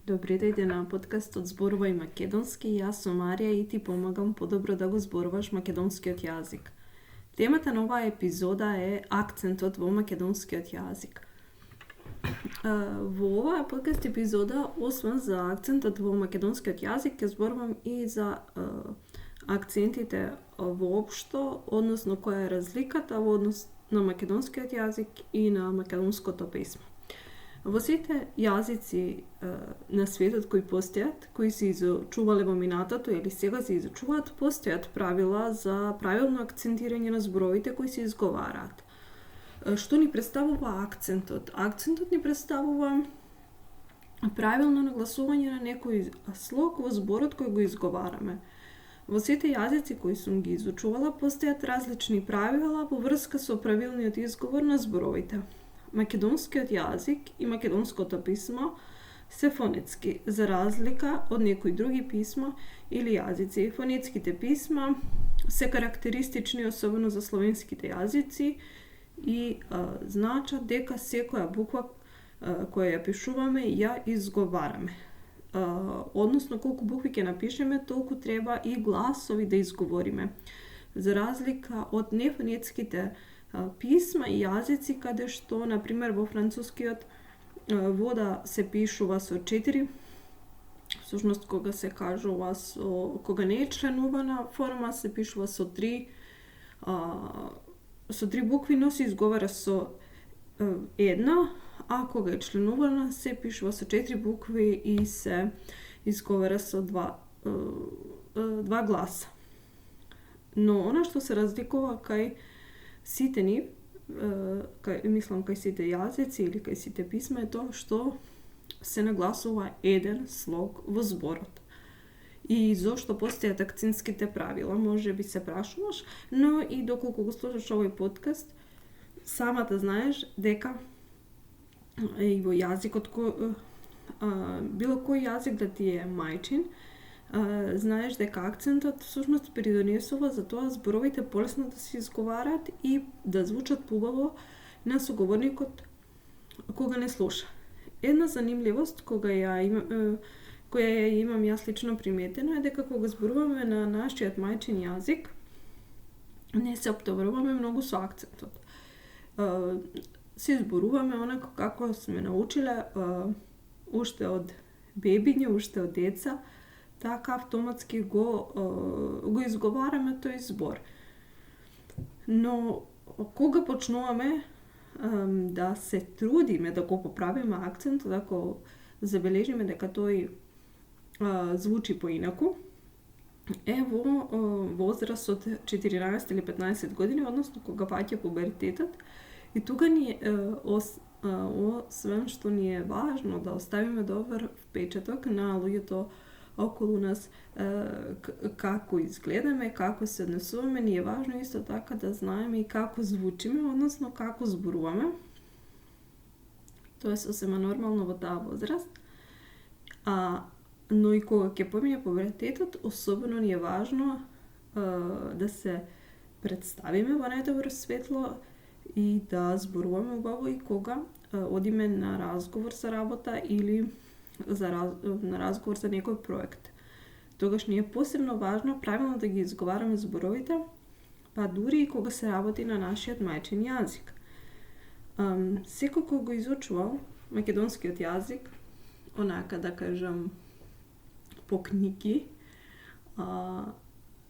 Добри дојде на подкастот Зборувај македонски. Јас сум Марија и ти помагам подобро да го зборуваш македонскиот јазик. Темата на оваа епизода е акцентот во македонскиот јазик. Во оваа подкаст епизода, освен за акцентот во македонскиот јазик, ќе зборувам и за акцентите воопшто, односно која е разликата во однос на македонскиот јазик и на македонското писмо. Во сите јазици на светот кои постојат, кои се изучувале во минатото или сега се изучуваат, постојат правила за правилно акцентирање на зборовите кои се изговараат. Што ни представува акцентот? Акцентот ни представува правилно нагласување на некој слог во зборот кој го изговараме. Во сите јазици кои сум ги изучувала, постојат различни правила во врска со правилниот изговор на зборовите. Македонскиот јазик и македонското писмо се фонетски, за разлика од некои други писма или јазици. Фонетските писма се карактеристични особено за словенските јазици и значат дека секоја буква која ја пишуваме ја изговараме. Односно, колку букви ќе напишеме, толку треба и гласови да изговориме. За разлика од нефонетските писма и јазици, каде што, например, во францускиот вода се пишува со 4, всушност кога се кажува кога не е членувана форма, се пишува со 3 букви, но се изговара со една, а кога е членувана се пишува со 4 букви и се изговара со 2 гласа. Но она што се разликува кај сите нив, кај сите јазици или кај сите писма, е тоа што се нагласува еден слог во зборот. И зошто постојат акцентските правила, може би се прашуваш, но и доколку го слушаш овој подкаст, самата знаеш дека и во јазикот било кој јазик да ти е мајчин, знаеш дека акцентот всушност придонесува за тоа зборовите полесно да се изговараат и да звучат побаво на соговорникот кога не слуша. Една занимливост која ја имам јас лично приметено е дека кога зборуваме на нашиот мајчин јазик, не се оптобруваме многу со акцентот. Се зборуваме онако како сме научиле уште од бебиња, уште од деца, така автоматски го изговараме тој збор. Но кога почнуваме да се трудиме да го поправиме акцентот, ако забележиме дека тој звучи поинаку, е во возраст од 14 или 15 години, односно кога паѓа пубертетот, и тука ни освен што ни е важно да оставиме добар впечаток на луѓето околу нас, како изгледаме, како се однесуваме, ни е важно исто така да знаеме и како звучиме, односно како зборуваме. Тоа е сосема нормално во таа возраст. Но и кога ќе помине пубертетот, особено ни е важно да се представиме во најдобро светло и да зборуваме убаво и кога одиме на разговор за работа или на разговор за некој проект. Тогаш ни е посебно важно правилно да ги изговараме зборовите, па дури и кога се работи на нашиот мајчин јазик. Секој кој го изучувал македонскиот јазик, онака да кажам по книги,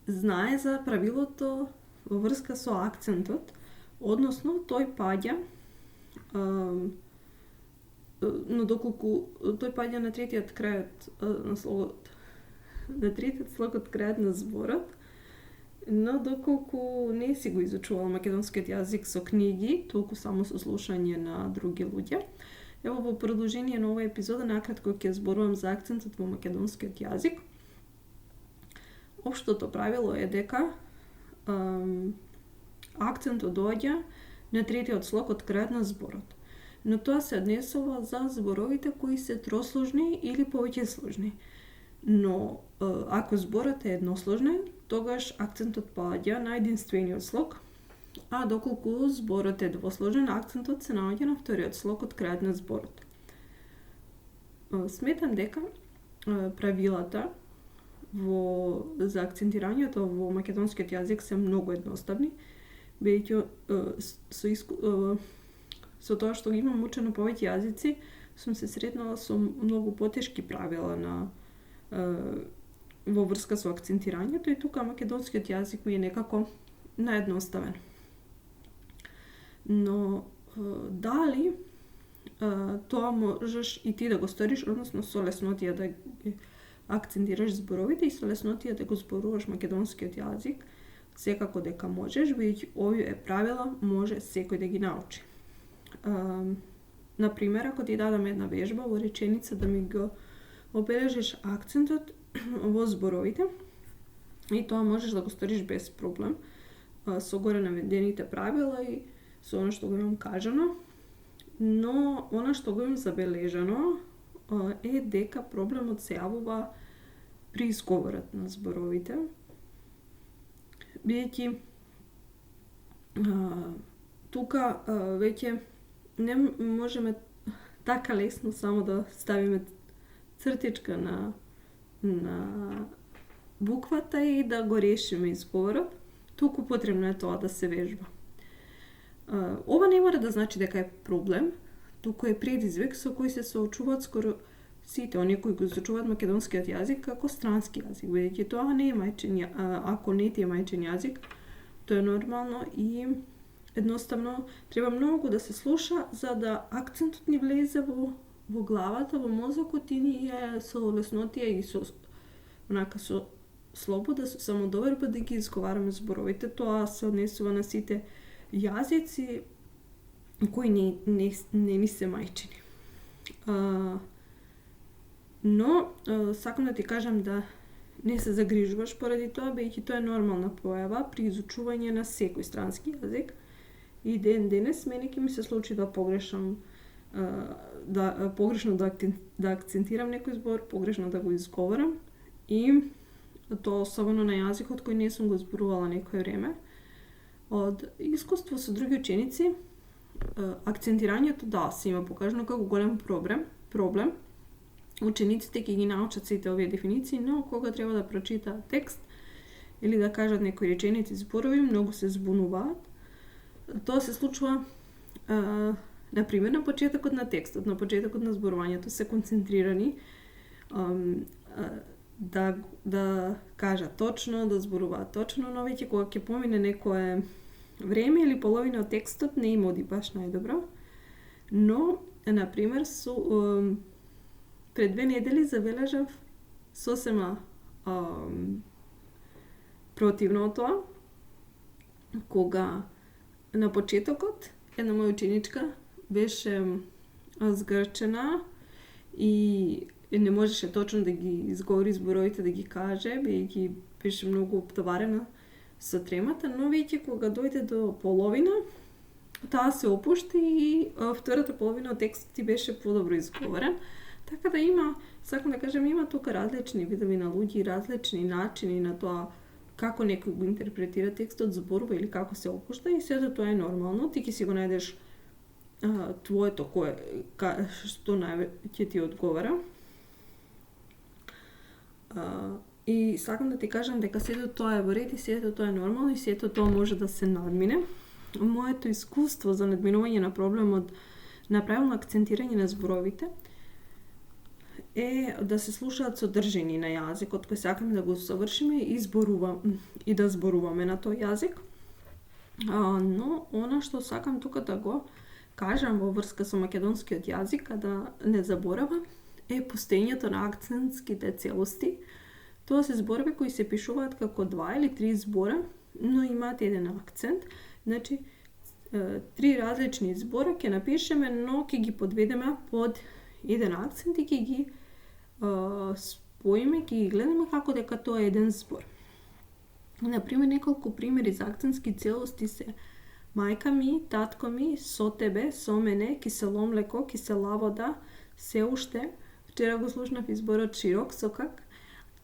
знае за правилото во врска со акцентот, односно тој паѓа но доколку тој паѓа на третиот крајот на слогот, на третиот слог од крајот на зборот, но доколку не си го изучувал македонскиот јазик со книги, толку само со слушање на други луѓе, ево во продолжение на оваа епизода накратко ќе зборувам за акцентот во македонскиот јазик. Општото правило е дека акцентот доаѓа на третиот слог од крајот на зборот. Но тоа се однесува за зборовите кои се тросложни или повеќе сложни. Но ако зборот е едносложен, тогаш акцентот паѓа на единствениот слог, а доколку зборот е двосложен, акцентот се наоѓа на вториот слог од крајот на зборот. Сметам дека правилата за акцентирањето во македонскиот јазик се многу едноставни, бидејќи со тоа што ги имам учено повеќе јазици, сум се сретнала со многу потешки правила во врска со акцентирањето и тука македонскиот јазик ми е некако наедноставен. Но дали тоа можеш и ти да го сториш, односно со леснотија да акцентираш зборовите и со леснотија да го зборуваш македонскиот јазик, секако дека можеш, бидејќи овие правила може секој да ги научи. Например, ако ти дадам една вежба во реченица да ми го обележиш акцентот во зборовите, и тоа можеш да го сториш без проблем, со горе наведените правила и со она што го имам кажано, но она што го имам забележано е дека проблемот се јавува при изговорот на зборовите, бидејќи тука веќе не можеме така лесно само да ставиме цртичка на буквата и да го решиме изговорот, туку потребно е тоа да се вежба. Ова не мора да значи дека е проблем, туку е предизвик со кој се соочуваат скоро сите оние кои го изучуваат македонскиот јазик како странски јазик, бидејќи тоа не е мајчин, ако не ти е мајчин јазик, тоа е нормално и едноставно треба многу да се слуша за да акцентот ни влезе во главата, во мозокот и ние со леснотија и со слобода, со самодоверба да ги изговараме зборовите. Тоа се однесува на сите јазици кои не ни се мајчини. Но сакам да ти кажам да не се загрижуваш поради тоа, бидејќи тоа е нормална појава при изучување на секој странски јазик. И денес мене ќе ми се случи да погрешно да акцентирам некој збор, погрешно да го изговорам, и тоа особено на јазикот кој не сум го зборувала некој време. Од искуство со други ученици, акцентирањето се има покажано како голем проблем. Учениците ќе ги научат сите овие дефиниции, но кога треба да прочитаат текст или да кажат некои реченици зборови, многу се збунуваат. Тоа се случува например на почетокот на текстот, на почетокот на зборувањето се концентрирани да кажат точно, да зборуваат точно, но веќе кога ќе помине некое време или половина од текстот не им оди баш најдобро. Но, например, пред 2 недели забележав сосема противно од тоа, кога на почетокот една моја ученичка беше згрчена и не можеше точно да ги изговори зборовите, да ги каже, бидејќи беше многу оптоварена со тремата, но веќе кога дојде до половина, таа се опушти и втората половина од текстот ти беше подобро изговорен. Така да сакам да кажем, има тука различни видови на луѓе и различни начини на тоа како некој го интерпретира текстот, зборува или како се опушта, и сето тоа е нормално. Ти ќе си го најдеш твоето што највеќе ти одговара. И сакам да ти кажам дека сето тоа е во ред и сето тоа е нормално и сето тоа може да се надмине. Моето искуство за надминување на проблемот на правилно акцентирање на зборовите е да се слушаат содржини на јазикот кој сакаме да го совршиме и да зборуваме на тој јазик. Но она што сакам тука да го кажам во врска со македонскиот јазик, да не заборавам, е постоењето на акцентските целости. Тоа се зборови кои се пишуваат како 2 или 3 збора, но имаат еден акцент. Значи, 3 различни збора ќе напишеме, но ќе ги подведеме под еден акцент и ќе ги споиме, ќе ги гледаме како дека тоа е еден збор. Например, неколку примери за акцентски целости се мајка ми, татко ми, со тебе, со мене, кисело млеко, кисела вода, се уште. Вчера го слушнав изборот широк сокак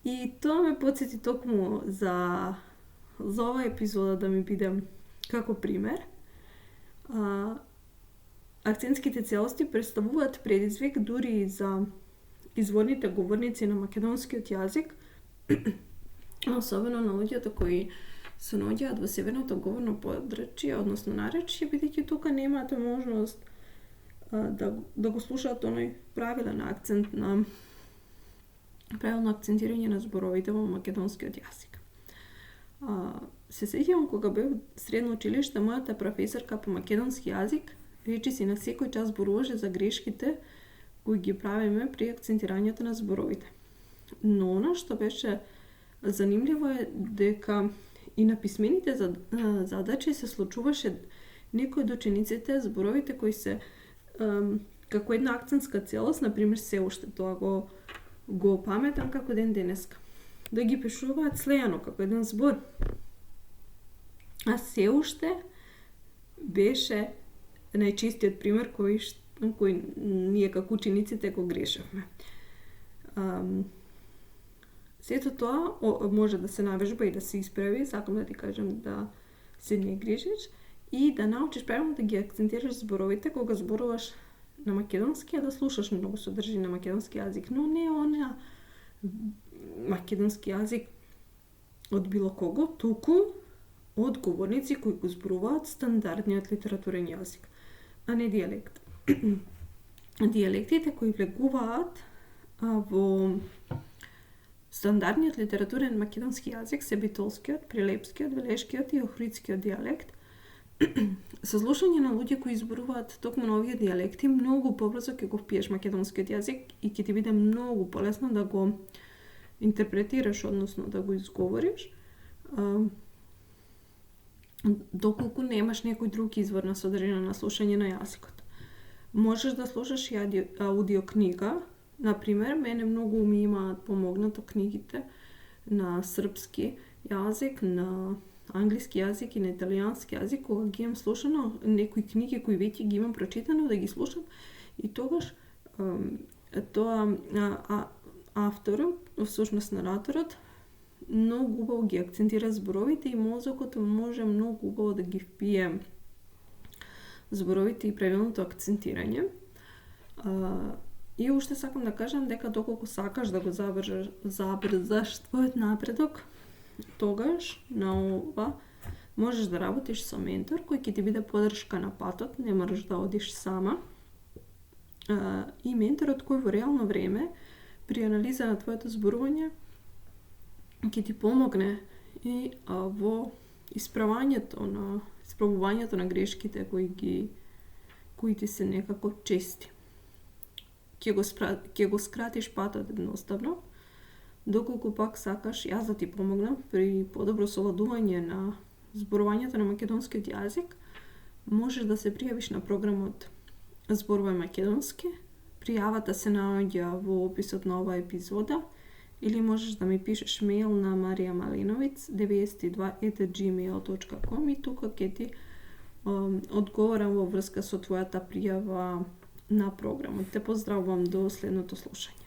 и тоа ме потсети токму за оваа епизода да ми биде како пример. Акцентските целости представуваат предизвик дури и за изворните говорници на македонскиот јазик, особено на луѓето кои се наоѓаат во северното говорно подрачје, односно наречје, бидејќи тука немаат можност да го слушаат оној правилно акцентирање на зборовите во македонскиот јазик. Се сеќавам кога бев средно училиште, мојата професорка по македонски јазик речиси на секој час зборуваше за грешките кои ги правиме при акцентирањето на зборовите. Но она што беше занимливо е дека и на писмените задачи се случуваше некои од учениците зборовите кои се како една акцентска целост, например се уште, тоа го паметам како ден денеска. Да ги пишуваат слејано како еден збор. А се уште беше најчистиот пример кој ние како учениците го грешевме. Сето тоа може да се навежба и да се исправи, сакам да ти кажам да се не грешиш и да научиш правилно да ги акцентираш зборовите кога зборуваш на македонски, а да слушаш многу содржина на македонски јазик, но не она македонски јазик од било кого, туку од говорници кои го зборуваат стандардниот литературен јазик, а не дијалект. Дијалектите кои влегуваат во стандардниот литературен македонски јазик се битолскиот, прилепскиот, велешкиот и охридскиот дијалект. Со слушање на луѓе кои зборуваат токму на овие дијалекти, многу побрзо ќе го впиеш македонскиот јазик и ќе ти биде многу полесно да го интерпретираш, односно да го изговориш, доколку немаш некој друг извор на содржина на слушање на јазикот. Можеш да слушаш и аудиокнига. Например, мене многу ми имаат помогнато книгите на српски јазик, на англиски јазик и на италијански јазик, кога ги имам слушано некои книги кои веќе ги имам прочитано, да ги слушам и тогаш тоа авторот, всушност нараторот, многу убаво ги акцентира зборовите и мозокот може многу убаво да ги впие зборовите и правилното акцентирање. И уште сакам да кажам дека доколку сакаш да го забрзаш твојот напредок, тогаш на ова можеш да работиш со ментор кој ќе ти биде поддршка на патот, не мораш да одиш сама. И менторот кој во реално време при анализа на твоето зборување ќе ти помогне и во исправувањето на грешките кои ти се некако чести. Ќе го скратиш патот едноставно, доколку пак сакаш јас да ти помогнам при подобро совладување на зборувањето на македонскиот јазик, можеш да се пријавиш на програмот Зборувај македонски. Пријавата се наоѓа во описот на оваа епизода или можеш да ми пишеш мејл на mariamalinovic92@gmail.com и тука ќе ти одговорам во врска со твојата пријава на програмот. Те поздравувам до следното слушање.